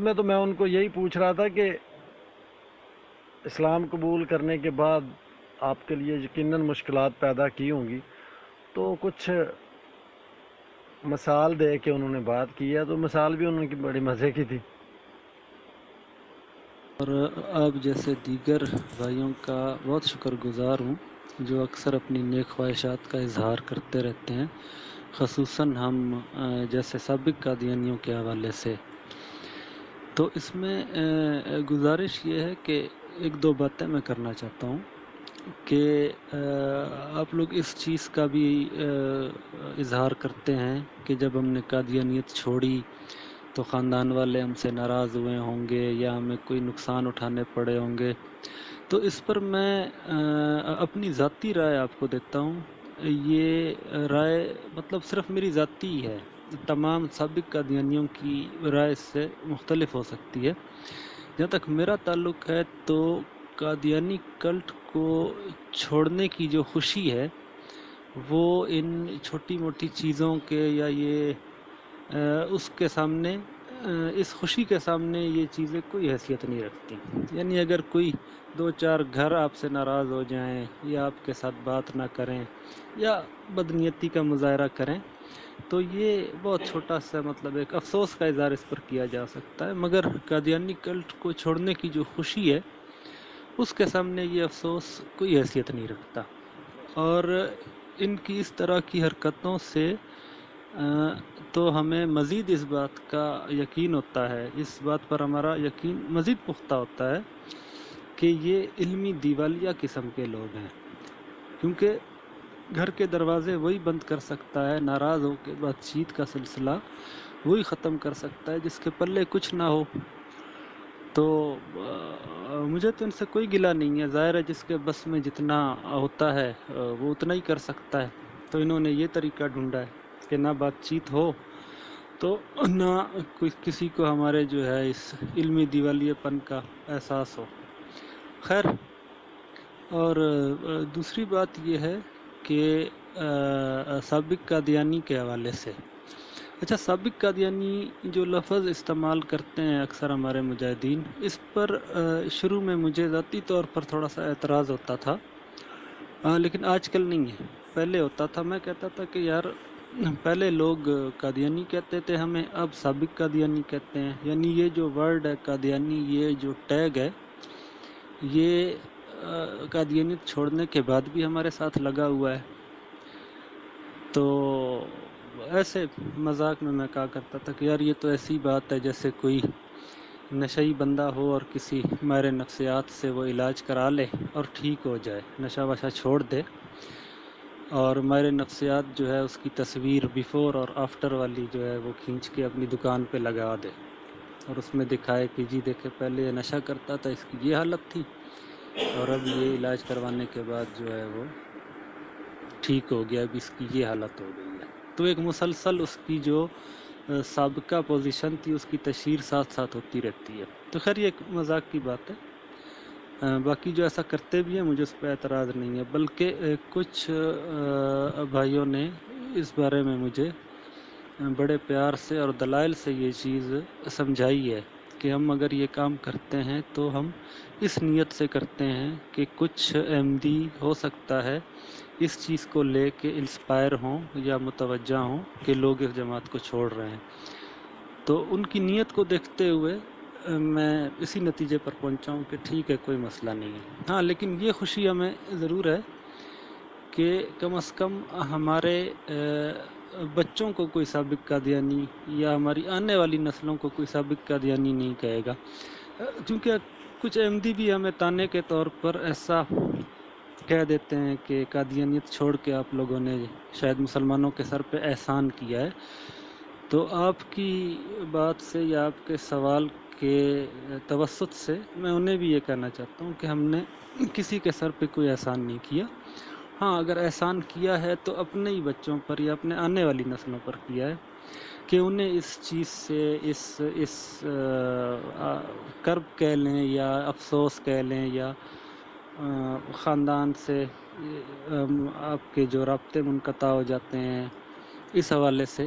میں تو میں ان کو یہی پوچھ رہا تھا کہ اسلام قبول کرنے کے بعد آپ کے لیے یقیناً مشکلات پیدا کی ہوں گی، تو کچھ مثال دے کے انہوں نے بات کی ہے، تو مثال بھی انہوں کی بڑی مزے کی تھی۔ اور آپ جیسے دیگر بھائیوں کا بہت شکر گزار ہوں جو اکثر اپنی نیک خواہشات کا اظہار کرتے رہتے ہیں، خصوصاً ہم جیسے سابق قادیانیوں کے حوالے سے۔ تو اس میں گزارش یہ ہے کہ ایک دو باتیں میں کرنا چاہتا ہوں کہ آپ لوگ اس چیز کا بھی اظہار کرتے ہیں کہ جب ہم نے قادیانیت چھوڑی تو خاندان والے ہم سے ناراض ہوئے ہوں گے یا ہمیں کوئی نقصان اٹھانے پڑے ہوں گے۔ تو اس پر میں اپنی ذاتی رائے آپ کو دیتا ہوں۔ یہ رائے مطلب صرف میری ذاتی ہی ہے، تمام سابق قادیانیوں کی رائے اس سے مختلف ہو سکتی ہے۔ جہاں تک میرا تعلق ہے تو قادیانی کلٹ کو چھوڑنے کی جو خوشی ہے وہ ان چھوٹی موٹی چیزوں کے یا یہ اس کے سامنے اس خوشی کے سامنے یہ چیزیں کوئی حیثیت نہیں رکھتی۔ یعنی اگر کوئی دو چار گھر آپ سے ناراض ہو جائیں یا آپ کے ساتھ بات نہ کریں یا بدنیتی کا مظاہرہ کریں تو یہ بہت چھوٹا سا مطلب ایک افسوس کا اظہار اس پر کیا جا سکتا ہے، مگر قادیانی کلٹ کو چھوڑنے کی جو خوشی ہے اس کے سامنے یہ افسوس کوئی حیثیت نہیں رکھتا۔ اور ان کی اس طرح کی حرکتوں سے تو ہمیں مزید اس بات کا یقین ہوتا ہے، اس بات پر ہمارا یقین مزید پختہ ہوتا ہے کہ یہ علمی دیوالیہ قسم کے لوگ ہیں، کیونکہ گھر کے دروازے وہی بند کر سکتا ہے، ناراض ہو کے بات چیت کا سلسلہ وہی ختم کر سکتا ہے جس کے پلے کچھ نہ ہو۔ تو مجھے تو ان سے کوئی گلہ نہیں ہے، ظاہر ہے جس کے بس میں جتنا ہوتا ہے وہ اتنا ہی کر سکتا ہے۔ تو انہوں نے یہ طریقہ ڈھونڈا ہے کہ نہ بات چیت ہو تو نہ کسی کو ہمارے جو ہے اس علمی دیوالیے پن کا احساس ہو۔ خیر، اور دوسری بات یہ ہے کہ سابق قادیانی کے حوالے سے، اچھا سابق قادیانی جو لفظ استعمال کرتے ہیں اکثر ہمارے مجاہدین، اس پر شروع میں مجھے ذاتی طور پر تھوڑا سا اعتراض ہوتا تھا، لیکن آج کل نہیں ہے، پہلے ہوتا تھا۔ میں کہتا تھا کہ یار پہلے لوگ قادیانی کہتے تھے ہمیں، اب سابق قادیانی کہتے ہیں، یعنی یہ جو ورڈ ہے قادیانی، یہ جو ٹیگ ہے، یہ قادیانیت چھوڑنے کے بعد بھی ہمارے ساتھ لگا ہوا ہے۔ تو ایسے مذاق میں کہا کرتا تھا کہ یار یہ تو ایسی بات ہے جیسے کوئی نشئی بندہ ہو اور کسی ماہر نفسیات سے وہ علاج کرا لے اور ٹھیک ہو جائے، نشہ وشہ چھوڑ دے، اور ماہر نفسیات جو ہے اس کی تصویر بیفور اور آفٹر والی جو ہے وہ کھینچ کے اپنی دکان پہ لگا دے اور اس میں دکھائے کہ جی دیکھے پہلے یہ نشہ کرتا تھا، اس کی یہ حالت تھی، اور اب یہ علاج کروانے کے بعد جو ہے وہ ٹھیک ہو گیا، اب اس کی یہ حالت ہو گئی ہے۔ تو ایک مسلسل اس کی جو سابقہ پوزیشن تھی اس کی تشہیر ساتھ ساتھ ہوتی رہتی ہے۔ تو خیر یہ ایک مذاق کی بات ہے، باقی جو ایسا کرتے بھی ہیں مجھے اس پہ اعتراض نہیں ہے، بلکہ کچھ بھائیوں نے اس بارے میں مجھے بڑے پیار سے اور دلائل سے یہ چیز سمجھائی ہے کہ ہم اگر یہ کام کرتے ہیں تو ہم اس نیت سے کرتے ہیں کہ کچھ احمدی ہو سکتا ہے اس چیز کو لے کے انسپائر ہوں یا متوجہ ہوں کہ لوگ اس جماعت کو چھوڑ رہے ہیں۔ تو ان کی نیت کو دیکھتے ہوئے میں اسی نتیجے پر پہنچا ہوں کہ ٹھیک ہے کوئی مسئلہ نہیں ہے۔ ہاں لیکن یہ خوشی ہمیں ضرور ہے کہ کم از کم ہمارے بچوں کو کوئی سابق قادیانی یا ہماری آنے والی نسلوں کو کوئی سابق قادیانی نہیں کہے گا، کیونکہ کچھ احمدی بھی ہمیں تانے کے طور پر ایسا کہہ دیتے ہیں کہ قادیانیت چھوڑ کے آپ لوگوں نے شاید مسلمانوں کے سر پہ احسان کیا ہے۔ تو آپ کی بات سے یا آپ کے سوال کے توسط سے میں انہیں بھی یہ کہنا چاہتا ہوں کہ ہم نے کسی کے سر پہ کوئی احسان نہیں کیا۔ ہاں اگر احسان کیا ہے تو اپنے ہی بچوں پر یا اپنے آنے والی نسلوں پر کیا ہے کہ انہیں اس چیز سے اس کرب کہہ لیں یا افسوس کہہ لیں یا خاندان سے آپ کے جو رابطے منقطع ہو جاتے ہیں اس حوالے سے،